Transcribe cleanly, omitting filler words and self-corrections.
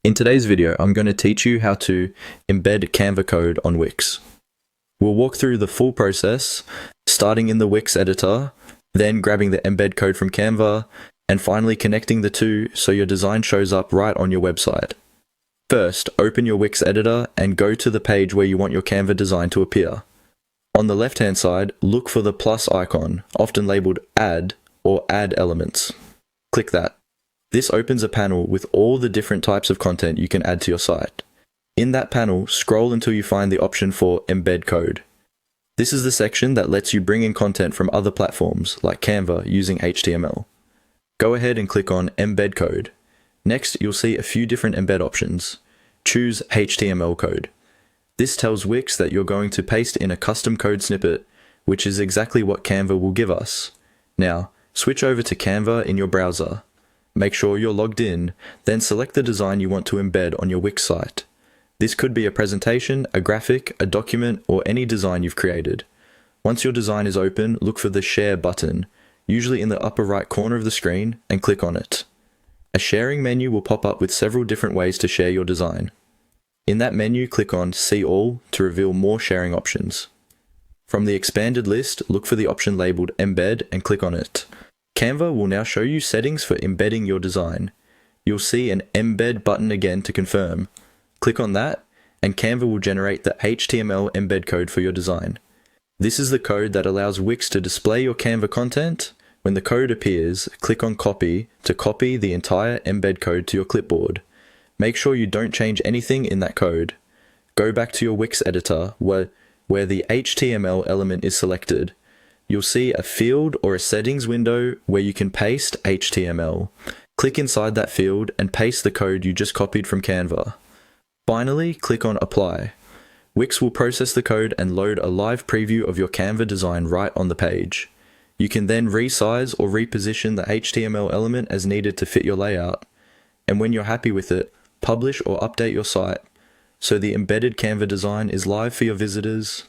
In today's video, I'm going to teach you how to embed Canva code on Wix. We'll walk through the full process, starting in the Wix editor, then grabbing the embed code from Canva, and finally connecting the two so your design shows up right on your website. First, open your Wix editor and go to the page where you want your Canva design to appear. On the left-hand side, look for the plus icon, often labeled Add or Add Elements. Click that. This opens a panel with all the different types of content you can add to your site. In that panel, scroll until you find the option for Embed Code. This is the section that lets you bring in content from other platforms, like Canva, using HTML. Go ahead and click on Embed Code. Next, you'll see a few different embed options. Choose HTML code. This tells Wix that you're going to paste in a custom code snippet, which is exactly what Canva will give us. Now, switch over to Canva in your browser. Make sure you're logged in, then select the design you want to embed on your Wix site. This could be a presentation, a graphic, a document, or any design you've created. Once your design is open, look for the Share button, usually in the upper right corner of the screen, and click on it. A sharing menu will pop up with several different ways to share your design. In that menu, click on See All to reveal more sharing options. From the expanded list, look for the option labeled Embed and click on it. Canva will now show you settings for embedding your design. You'll see an Embed button again to confirm. Click on that, and Canva will generate the HTML embed code for your design. This is the code that allows Wix to display your Canva content. When the code appears, click on Copy to copy the entire embed code to your clipboard. Make sure you don't change anything in that code. Go back to your Wix editor where the HTML element is selected. You'll see a field or a settings window where you can paste HTML. Click inside that field and paste the code you just copied from Canva. Finally, click on Apply. Wix will process the code and load a live preview of your Canva design right on the page. You can then resize or reposition the HTML element as needed to fit your layout. And when you're happy with it, publish or update your site so the embedded Canva design is live for your visitors.